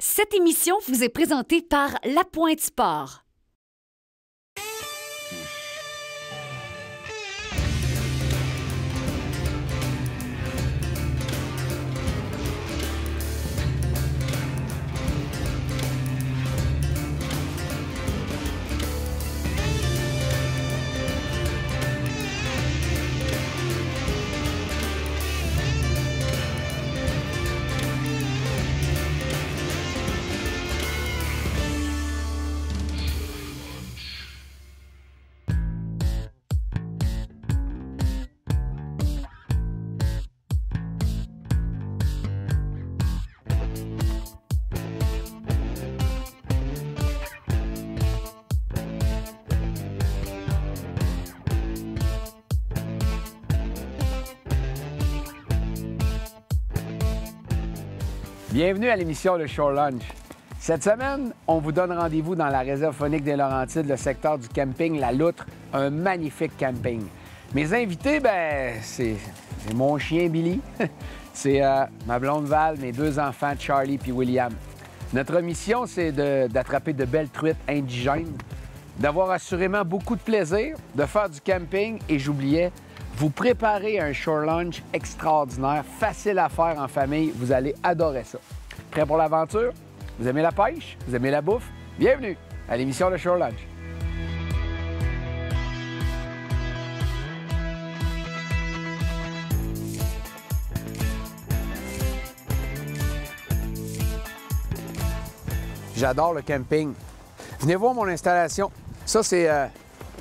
Cette émission vous est présentée par La Pointe Sport. Bienvenue à l'émission Le Shore Lunch. Cette semaine, on vous donne rendez-vous dans la réserve faunique des Laurentides, le secteur du camping La Loutre, un magnifique camping. Mes invités, c'est mon chien Billy, c'est ma blonde Val, mes deux enfants Charlie puis William. Notre mission, c'est d'attraper de belles truites indigènes, d'avoir assurément beaucoup de plaisir, de faire du camping et j'oubliais, vous préparez un shore lunch extraordinaire, facile à faire en famille. Vous allez adorer ça. Prêt pour l'aventure? Vous aimez la pêche? Vous aimez la bouffe? Bienvenue à l'émission Le Shore Lunch. J'adore le camping. Venez voir mon installation. Ça, c'est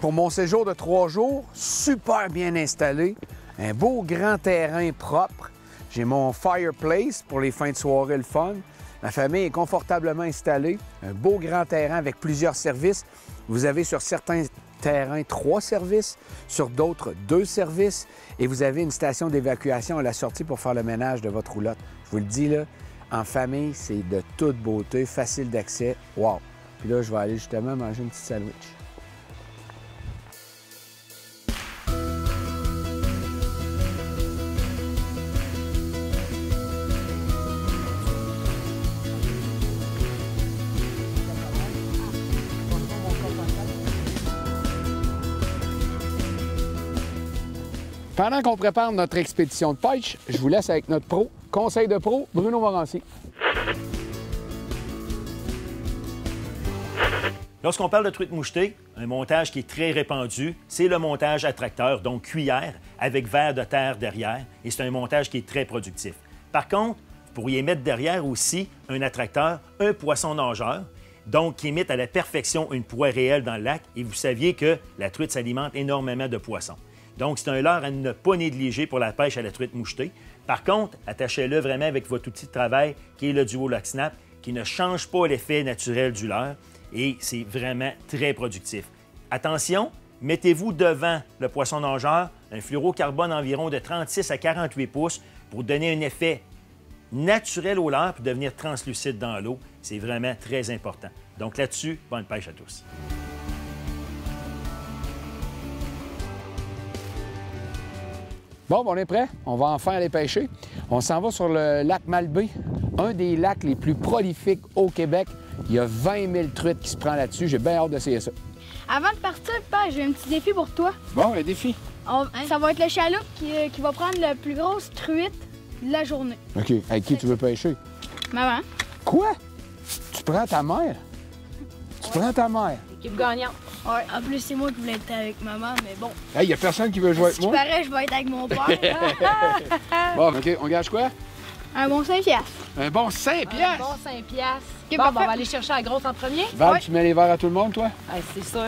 pour mon séjour de 3 jours, super bien installé. Un beau grand terrain propre. J'ai mon fireplace pour les fins de soirée, le fun. Ma famille est confortablement installée. Un beau grand terrain avec plusieurs services. Vous avez sur certains terrains 3 services, sur d'autres 2 services. Et vous avez une station d'évacuation à la sortie pour faire le ménage de votre roulotte. Je vous le dis, là, en famille, c'est de toute beauté, facile d'accès. Wow! Puis là, je vais aller justement manger une petite sandwich. Pendant qu'on prépare notre expédition de pêche, je vous laisse avec notre pro, conseil de pro, Bruno Morancy. Lorsqu'on parle de truite mouchetée, un montage qui est très répandu, c'est le montage attracteur, donc cuillère, avec verre de terre derrière, et c'est un montage qui est très productif. Par contre, vous pourriez mettre derrière aussi un attracteur, un poisson nageur, donc qui imite à la perfection une proie réelle dans le lac, et vous saviez que la truite s'alimente énormément de poissons. Donc, c'est un leurre à ne pas négliger pour la pêche à la truite mouchetée. Par contre, attachez-le vraiment avec votre outil de travail, qui est le Duo Lock Snap, qui ne change pas l'effet naturel du leurre, et c'est vraiment très productif. Attention, mettez-vous devant le poisson nageur un fluorocarbone environ de 36 à 48 pouces pour donner un effet naturel au leurre puis devenir translucide dans l'eau. C'est vraiment très important. Donc là-dessus, bonne pêche à tous. Bon, on est prêt. On va enfin aller pêcher. On s'en va sur le lac Malbaie, un des lacs les plus prolifiques au Québec. Il y a 20 000 truites qui se prennent là-dessus. J'ai bien hâte d'essayer ça. Avant de partir, père, j'ai un petit défi pour toi. Bon, un défi. Ça va être le chaloupe qui va prendre la plus grosse truite de la journée. OK. Avec qui tu veux pêcher? Maman. Quoi? Tu prends ta mère? Tu prends ta mère? Équipe gagnante. Ouais. En plus, c'est moi qui voulais être avec maman, mais bon. Hey, il n'y a personne qui veut jouer avec moi? Si paraît, je vais être avec mon père. Bon, OK. On gage quoi? Un bon 5 piastres. Un bon 5 piastres? Bon 5 piastres. Ok, Bon, parfait. on va aller chercher la grosse en premier. Val, Ouais. tu mets les verres à tout le monde, toi? Ouais, c'est sûr.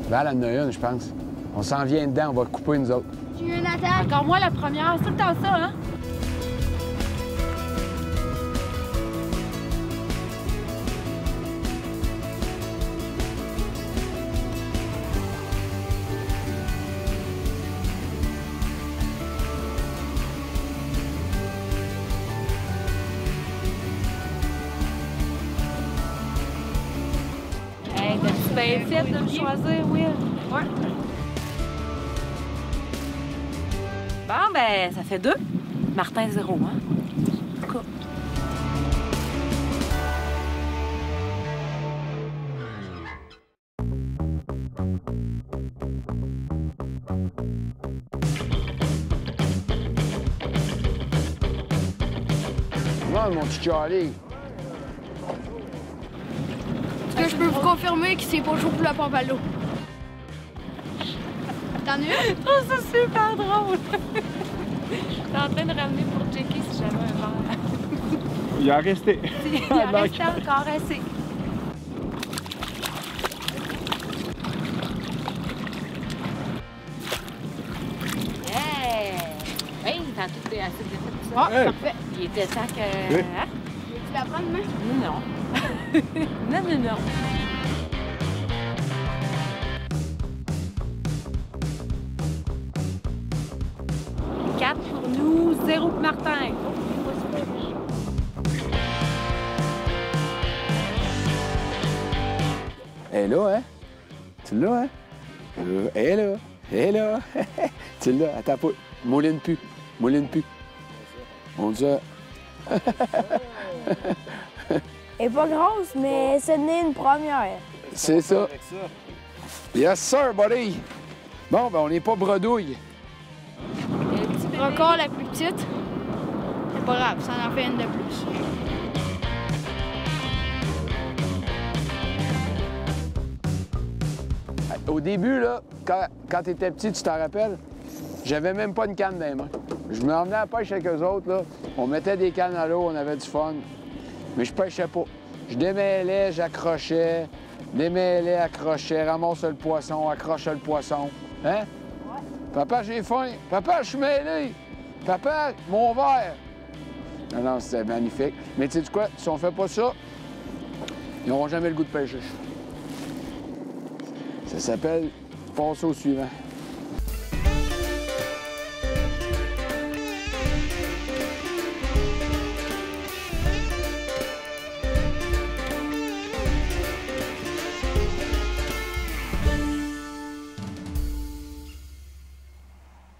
Val en a une, je pense. On s'en vient dedans, on va couper nous autres. J'ai eu une attaque. Encore moi la première, c'est tout le temps ça, hein? C'est bien fait de le choisir, Will. Ouais. Bon, ben, ça fait 2. Martin 0, hein? Cool. Comment, mon petit Charlie? Est-ce que je peux vous confirmer que c'est pas chaud pour la pompe à l'eau? T'en as une? Je trouve ça super drôle. J'étais en train de ramener pour checker si j'avais un verre. Il en restait. Il en restait encore assez. Yeah! Hey, tantôt, t'es assez bien fait tout ça. Ah, parfait. Il était temps que... Oui. Hein? Tu la prends demain? Non. Non, non, non. Quatre pour nous, 0 pour Martin. Elle est là, hein? Tu l'as, hein? Elle est là. Elle est là. Tu l'as. Attends pas. Mouline plus. Mouline plus. On dit ça. Elle est pas grosse, mais ce n'est une première. C'est ça. Yes, sir, buddy. Bon, ben, on n'est pas bredouille. Encore la plus petite. C'est pas grave, ça en fait une de plus. Au début, là, quand tu étais petit, tu t'en rappelles, j'avais même pas une canne dans les mains. Je me emmenais à la pêche avec eux autres, là. On mettait des cannes à l'eau, on avait du fun. Mais je pêchais pas. Je démêlais, j'accrochais, démêlais, accrochais, ramassais le poisson, accrochais le poisson. Hein? Ouais. Papa, j'ai faim. Papa, je suis mêlé. Papa, mon verre. Non, non, c'était magnifique. Mais tu sais quoi? Si on fait pas ça, ils n'auront jamais le goût de pêcher. Ça s'appelle passer au suivant.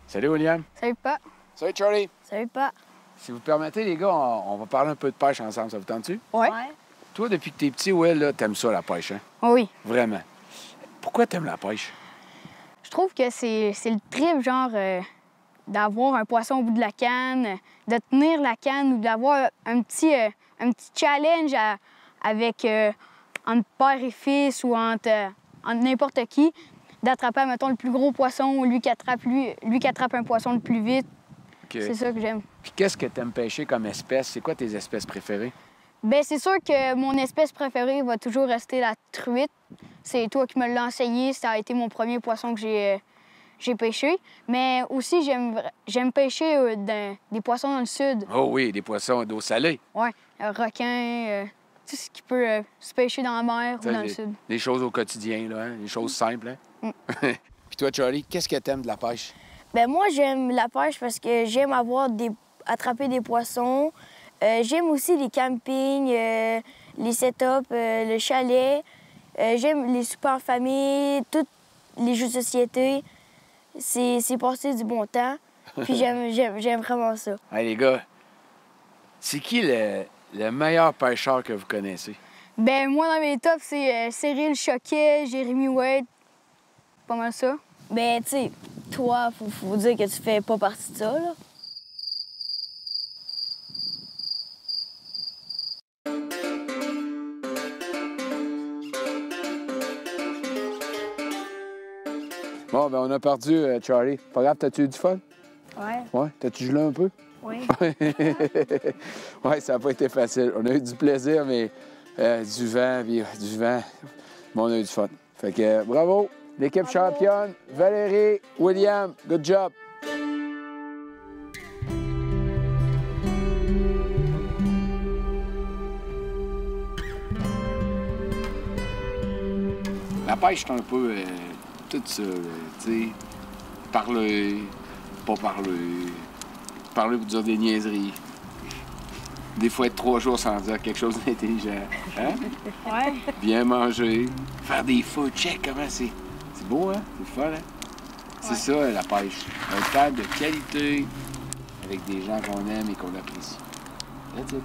Salut, William. Salut, pas. Salut, Charlie. Salut, pas. Si vous permettez, les gars, on va parler un peu de pêche ensemble. Ça vous tente-tu? Ouais. Toi, depuis que t'es petit, Will, là, t'aimes ça, la pêche, hein? Oui. Vraiment. Pourquoi t'aimes la pêche? Je trouve que c'est le trip, genre, d'avoir un poisson au bout de la canne, de tenir la canne ou d'avoir un petit challenge avec entre père et fils ou entre n'importe qui, d'attraper, mettons, le plus gros poisson ou lui qui attrape un poisson le plus vite. Okay. C'est ça que j'aime. Puis qu'est-ce que t'aimes pêcher comme espèce? C'est quoi tes espèces préférées? Bien, c'est sûr que mon espèce préférée va toujours rester la truite. C'est toi qui me l'as enseigné. Ça a été mon premier poisson que j'ai pêché. Mais aussi, j'aime pêcher des poissons dans le sud. Oh oui, des poissons d'eau salée. Oui, requins, tout ce qui peut se pêcher dans la mer ou dans le sud. Des choses au quotidien, là, hein? Des choses simples, hein? Puis toi, Charlie, qu'est-ce que t'aimes de la pêche? Ben moi, j'aime la pêche parce que j'aime attraper des poissons. J'aime aussi les campings, les setups, le chalet. J'aime les soupers en famille, tous les jeux de société. C'est passer du bon temps. Puis j'aime vraiment ça. Hey, les gars, c'est qui le meilleur pêcheur que vous connaissez? Ben moi, dans mes tops, c'est Cyril Choquet, Jérémy Wade. Pas mal ça. Ben, tu sais, toi, faut dire que tu fais pas partie de ça, là. Bon, ben on a perdu, Charlie. Pas grave, t'as-tu eu du fun? Ouais. Ouais? T'as-tu gelé un peu? Oui. Ouais, ça n'a pas été facile. On a eu du plaisir, mais du vent, mais on a eu du fun. Fait que bravo, l'équipe championne, Valérie, William, good job. La pêche, c'est un peu tout ça, tu sais. Parler, pas parler, parler pour dire des niaiseries. Des fois, être 3 jours sans dire quelque chose d'intelligent. Hein? Ouais. Bien manger, faire des food check, comment c'est. C'est beau, hein? C'est fun, hein? C'est ça, la pêche. Un temps de qualité avec des gens qu'on aime et qu'on apprécie. That's it.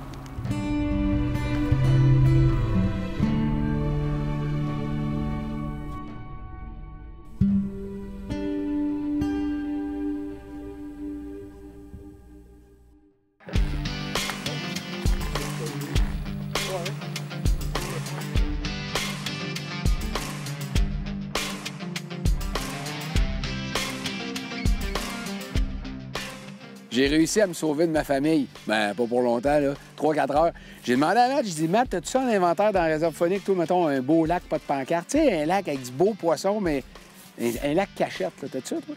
J'ai réussi à me sauver de ma famille. Ben, pas pour longtemps, là. 3-4 heures. J'ai demandé à Matt, j'ai dit, Matt, t'as-tu ça en inventaire dans la réserve phonique, toi, mettons, un beau lac, pas de pancarte? Tu sais, un lac avec du beau poisson, mais un lac cachette, là. T'as-tu ça, toi?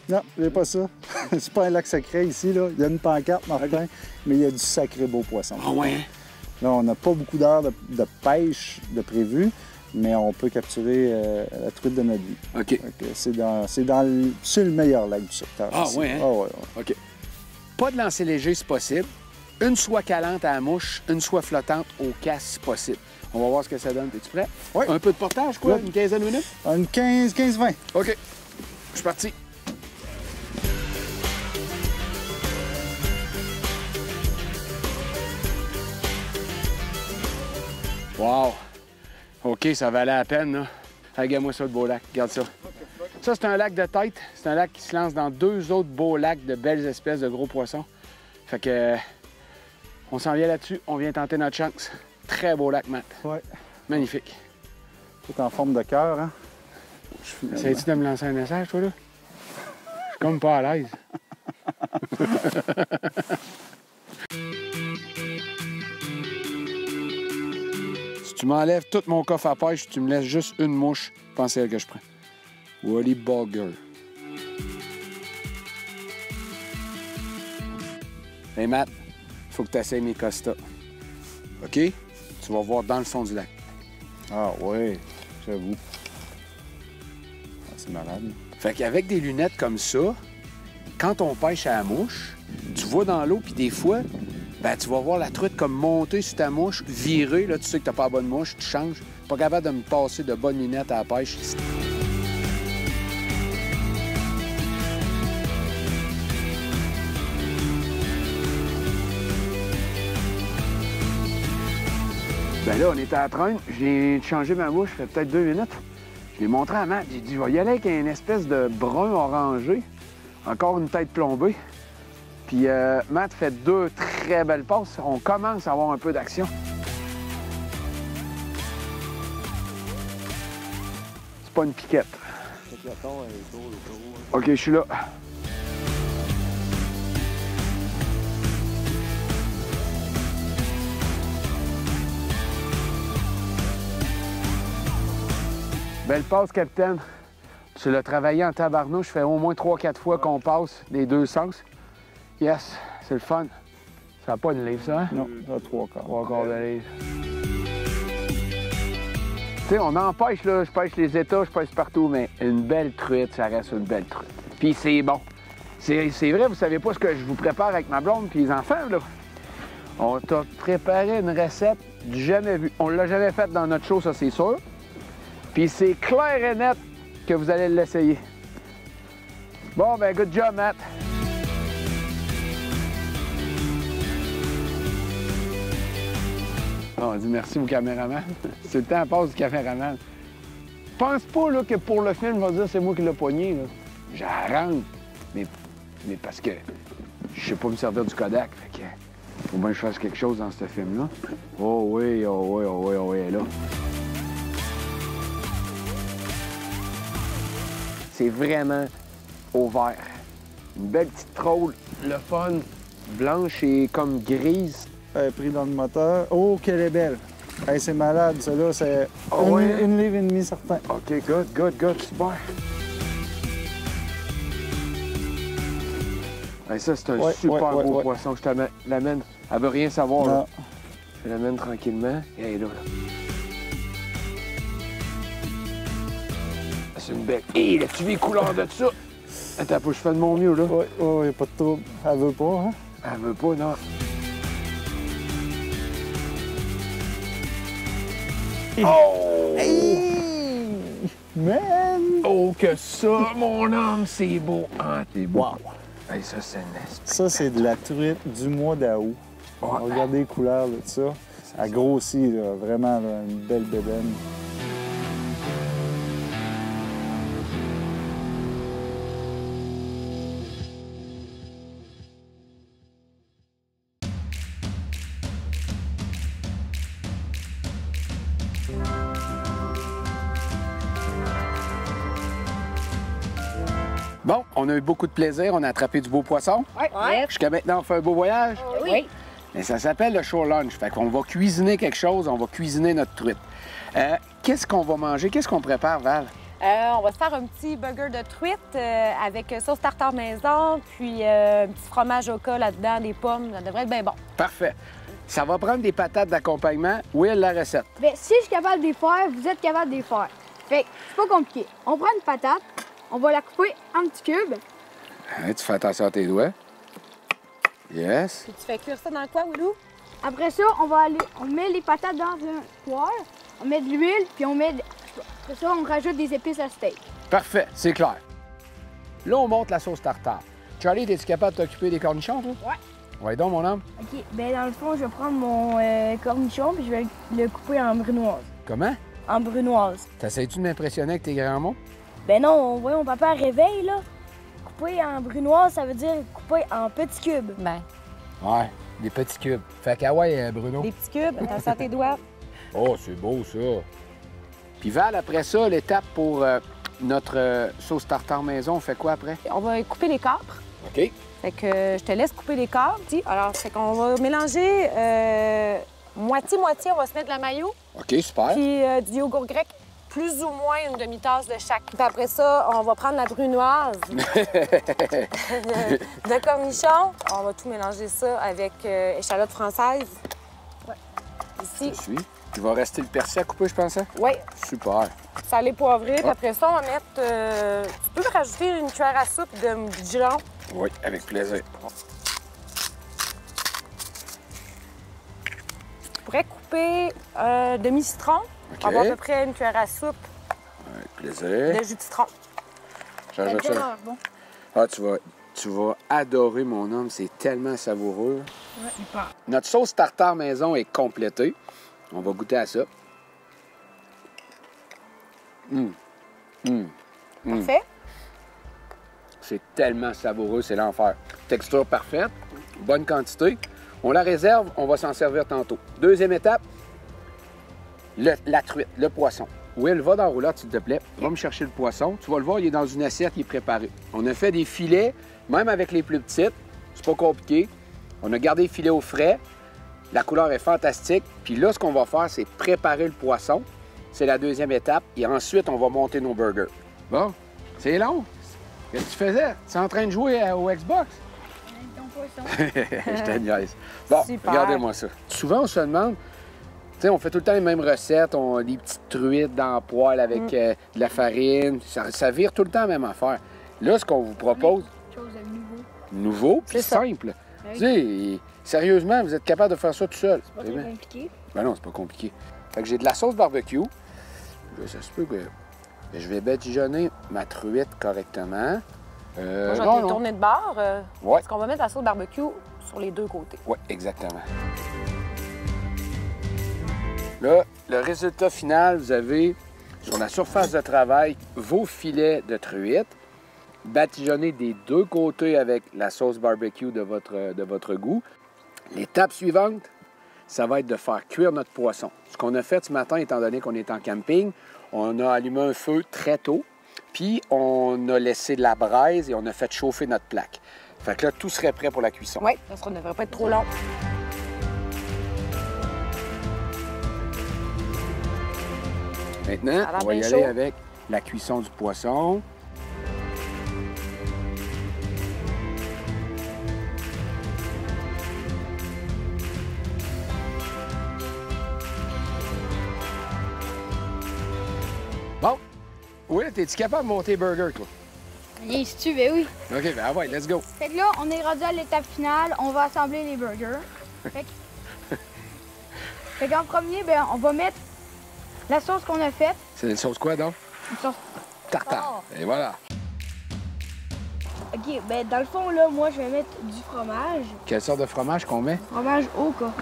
Non, j'ai pas ça. C'est pas un lac sacré ici, là. Il y a une pancarte, Martin, mais il y a du sacré beau poisson. Ah ouais? Là, on n'a pas beaucoup d'heures de pêche de prévu, mais on peut capturer la truite de notre vie. OK. C'est le meilleur lac du secteur. Ah ici. ouais, hein? Ah ouais. OK. Pas de lancer léger, si possible. Une soie calante à la mouche, une soie flottante au casse, si possible. On va voir ce que ça donne. Es-tu prêt? Oui. Un peu de portage, quoi? Oui. Une quinzaine de minutes? Une 15-20. OK. Je suis parti. Wow! OK, ça valait la peine, là. Regarde-moi ça, de beau lac. Regarde ça. Ça, c'est un lac de tête. C'est un lac qui se lance dans 2 autres beaux lacs de belles espèces de gros poissons. Fait que... on s'en vient là-dessus. On vient tenter notre chance. Très beau lac, Matt. Oui. Magnifique. Tout en forme de cœur, hein? Essayes-tu de me lancer un message, toi, là? Je suis comme pas à l'aise. Si tu m'enlèves tout mon coffre à pêche, tu me laisses juste une mouche, pensez à elle que je prends. Wally Bogger. Hey Matt, il faut que tu essaies mes Costa. OK? Tu vas voir dans le fond du lac. Ah oui, j'avoue. Ah, c'est malade. Fait qu'avec des lunettes comme ça, quand on pêche à la mouche, tu vas dans l'eau, puis des fois, ben, tu vas voir la truite comme monter sur ta mouche, virer. Là, tu sais que t'as pas la bonne mouche, tu changes. Pas capable de me passer de bonnes lunettes à la pêche. Ben là, on était à train. J'ai changé ma mouche, ça fait peut-être 2 minutes. Je l'ai montré à Matt. J'ai dit, je vais y aller avec une espèce de brun orangé. Encore une tête plombée. Puis Matt fait 2 très belles passes. On commence à avoir un peu d'action. C'est pas une piquette. OK, je suis là. Belle passe, capitaine. Tu l'as travaillé en tabarnouche. Je fais au moins 3-4 fois qu'on passe les 2 sens. Yes, c'est le fun. Ça n'a pas une livre, ça, hein? Non, ça a 3 quarts. 3 quarts de livre. Tu sais, on en pêche, là. Je pêche les États, je pêche partout, mais une belle truite, ça reste une belle truite. Puis c'est bon. C'est vrai, vous savez pas ce que je vous prépare avec ma blonde puis les enfants, là. On t'a préparé une recette du jamais vu. On l'a jamais faite dans notre show, ça, c'est sûr. Puis c'est clair et net que vous allez l'essayer. Bon, ben good job, Matt. On dit merci au caméraman. C'est le temps à passe du caméraman. Pense pas là, que pour le film, je vais dire c'est moi qui l'ai pogné. J'arrange. Mais parce que je sais pas me servir du Kodak. Fait que faut bien que je fasse quelque chose dans ce film-là. Oh oui, oh oui, oh oui, oh oui, elle est là. C'est vraiment au vert. Une belle petite trôle, le fun, blanche et comme grise. Pris dans le moteur. Oh, qu'elle est belle! Hey, c'est malade, ça là, c'est une livre et demie certain. OK, good, super. Hey, ça, c'est un super beau poisson. Je te l'amène. Elle veut rien savoir, là. Je l'amène tranquillement. Et elle est là. C'est une belle. Hé, l'as-tu vu les couleurs de ça? Attends, je fais de mon mieux, là. Oui, pas de trouble. Elle veut pas, hein? Elle veut pas, non. Oh! Man! Oh, que ça, mon homme, c'est beau. Ah, t'es beau. Wow! Hey, ça, c'est une Ça, c'est de la truite du mois d'août. Regardez les couleurs de ça. Elle grossit, là, vraiment là, une belle bédaine. Bon, on a eu beaucoup de plaisir. On a attrapé du beau poisson. Ouais. Jusqu'à maintenant, on fait un beau voyage. Oui. Mais ça s'appelle le shore lunch. Fait qu'on va cuisiner quelque chose. On va cuisiner notre truite. Qu'est-ce qu'on va manger? Qu'est-ce qu'on prépare, Val? On va se faire un petit burger de truite avec sauce tartare maison, puis un petit fromage au cas là-dedans, des pommes. Ça devrait être bien bon. Parfait. Ça va prendre des patates d'accompagnement. Will, la recette. Bien, si je suis capable de les faire, vous êtes capable de les faire. Fait que c'est pas compliqué. On prend une patate, on va la couper en petits cubes. Hein, tu fais attention à tes doigts. Yes. Puis tu fais cuire ça dans quoi, Willou? Après ça, on met les patates dans un poêle, on met de l'huile, puis après ça, on rajoute des épices à steak. Parfait, c'est clair. Là, on monte la sauce tartare. Charlie, es-tu capable de t'occuper des cornichons, toi? Ouais. Ouais, donc, mon homme. OK, bien dans le fond, je vais prendre mon cornichon puis je vais le couper en brunoise. Comment? En brunoise. T'essayes-tu de m'impressionner avec tes grands mots? Ben non, voyons, papa réveille, là. Couper en brunoise, ça veut dire couper en petits cubes. Ben, Ouais, des petits cubes. Fait qu'à ouais, Bruno. des petits cubes, attention à tes doigts. Oh, c'est beau, ça. Puis Val, après ça, l'étape pour notre sauce tartare maison, on fait quoi après? On va couper les capres. OK. Fait que je te laisse couper les capres. Alors, c'est qu'on va mélanger moitié-moitié. On va se mettre de la mayo, OK, super. puis du yogourt grec, plus ou moins une demi-tasse de chaque. Puis après ça, on va prendre la brunoise de cornichons. On va tout mélanger ça avec échalote française. Ouais. Ici. Je suis. Il va rester le persil à couper, je pense. Hein? Oui, Super. salé poivré. Puis après ça, on va mettre... tu peux rajouter une cuillère à soupe de gilon. Oui, avec plaisir. Tu pourrais couper un demi-citron. OK. On va avoir à peu près une cuillère à soupe Avec plaisir. de jus de citron. J'ajoute ça. Bon. Ah, tu vas adorer, mon homme. C'est tellement savoureux. Super. Notre sauce tartare maison est complétée. On va goûter à ça. Parfait. C'est tellement savoureux, c'est l'enfer. Texture parfaite, bonne quantité. On la réserve, on va s'en servir tantôt. Deuxième étape, la truite, le poisson. Will, va dans la roulotte, s'il te plaît. Va me chercher le poisson. Tu vas le voir, il est dans une assiette, il est préparé. On a fait des filets, même avec les plus petites. C'est pas compliqué. On a gardé les filets au frais. La couleur est fantastique. Puis là, ce qu'on va faire, c'est préparer le poisson. C'est la deuxième étape. Et ensuite, on va monter nos burgers. Bon, c'est long. Qu'est-ce que tu faisais? Tu es en train de jouer au Xbox? Je te niaise. Bon, Super. regardez-moi ça. Souvent, on se demande, tu sais, on fait tout le temps les mêmes recettes. On a des petites truites dans le poêle avec de la farine. Ça vire tout le temps la même affaire. Là, ce qu'on vous propose, Chose de nouveau. nouveau puis C'est ça. simple. Tu sais, sérieusement, vous êtes capable de faire ça tout seul. Pas très compliqué. Ben non, c'est pas compliqué. Fait que j'ai de la sauce barbecue. Ça se peut que je vais badigeonner ma truite correctement. Moi, je vais non, te non. tourner de bord. Ouais. Parce qu'on va mettre la sauce barbecue sur les deux côtés. Oui, exactement. Là, le résultat final, vous avez sur la surface de travail vos filets de truite, badigeonnés des deux côtés avec la sauce barbecue de votre goût. L'étape suivante, ça va être de faire cuire notre poisson. Ce qu'on a fait ce matin, étant donné qu'on est en camping, on a allumé un feu très tôt, puis on a laissé de la braise et on a fait chauffer notre plaque. Fait que là, tout serait prêt pour la cuisson. Oui, ça ne devrait pas être trop long. Maintenant, Ça a l'air on va y bien aller chaud. avec la cuisson du poisson. Bon. Oui, es-tu capable de monter burger, toi? Bien, si tu veux, oui. OK, ben ouais, let's go. Fait que là, on est rendu à l'étape finale. On va assembler les burgers. Fait qu'en premier, ben, on va mettre La sauce qu'on a faite, C'est une sauce quoi, donc? une sauce Tartare. Et voilà. OK, ben dans le fond, là, moi, je vais mettre du fromage. Quelle sorte de fromage qu'on met? Fromage Oka.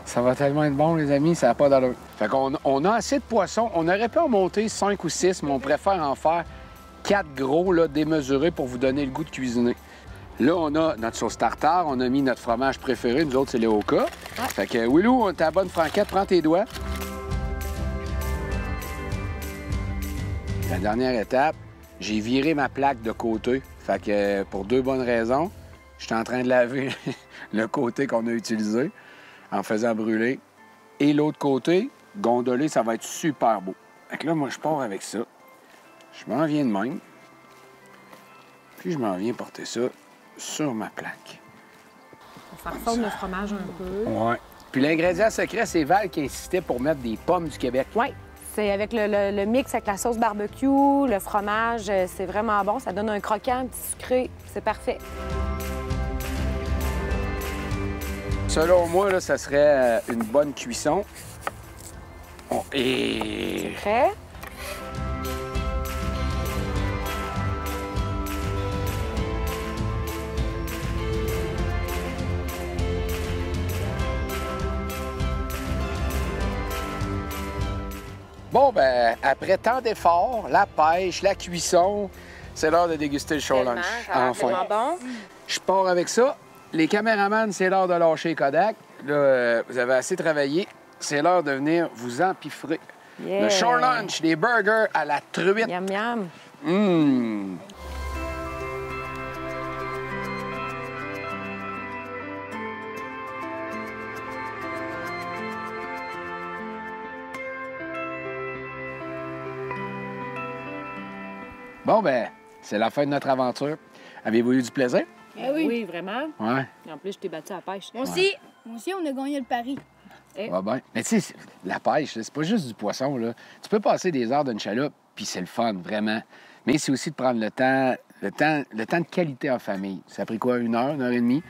Ça va tellement être bon, les amis, ça n'a pas d'allure. Fait qu'on on a assez de poissons. On aurait pu en monter 5 ou 6, mais on préfère en faire 4 gros, là, démesurés pour vous donner le goût de cuisiner. Là, on a notre sauce tartare, on a mis notre fromage préféré. Nous autres, c'est les Oka. Fait que, Willou, on est à la bonne franquette. Prends tes doigts. La dernière étape, j'ai viré ma plaque de côté. Fait que, pour 2 bonnes raisons, j'étais en train de laver le côté qu'on a utilisé en faisant brûler. Et l'autre côté, gondolé, ça va être super beau. Fait que là, moi, je pars avec ça. Je m'en viens de même. Puis je m'en viens porter ça sur ma plaque. Ça ressemble le fromage un peu. Ouais. Puis l'ingrédient secret, c'est Val qui insistait pour mettre des pommes du Québec. Oui, c'est avec le mix avec la sauce barbecue, le fromage, c'est vraiment bon. Ça donne un croquant, un petit sucré. C'est parfait. Selon moi, là, ça serait une bonne cuisson. Et... Prêt? Bon, ben après tant d'efforts, la pêche, la cuisson, c'est l'heure de déguster le show lunch. Enfin. Bon. Je pars avec ça. Les caméramans, c'est l'heure de lâcher Kodak. Là, vous avez assez travaillé. C'est l'heure de venir vous empiffrer. Yeah. Le show lunch, les burgers à la truite. Miam, miam. Mmh. Bon, ben, c'est la fin de notre aventure. Avez-vous eu du plaisir? Eh oui. Oui, vraiment. Ouais. Et en plus, je t'ai battu à la pêche. Moi aussi, on a gagné le pari. Va bien. Mais tu sais, la pêche, là, c'est pas juste du poisson, là. Tu peux passer des heures d'une chaloupe, puis c'est le fun, vraiment. Mais c'est aussi de prendre le temps de qualité en famille. Ça a pris quoi, 1 heure et demie?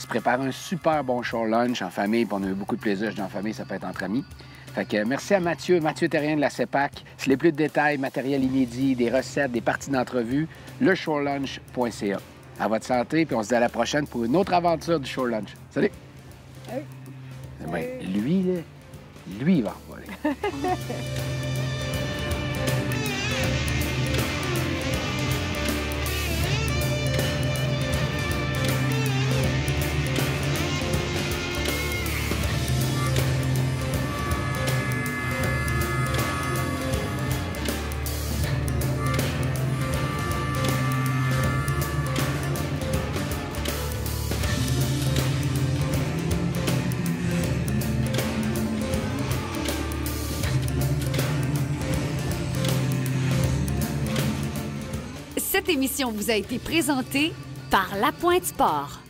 Tu prépares un super bon show lunch en famille, puis on a eu beaucoup de plaisir. Je dis en famille, ça peut être entre amis. Fait que merci à Mathieu Terrien de la CEPAC. Si les plus de détails, matériel inédit, des recettes, des parties d'entrevue, leshowlunch.ca. À votre santé, puis on se dit à la prochaine pour une autre aventure du show lunch. Salut! Ben, lui, là, lui, il va revoler. Cette émission vous a été présentée par La Pointe Sport.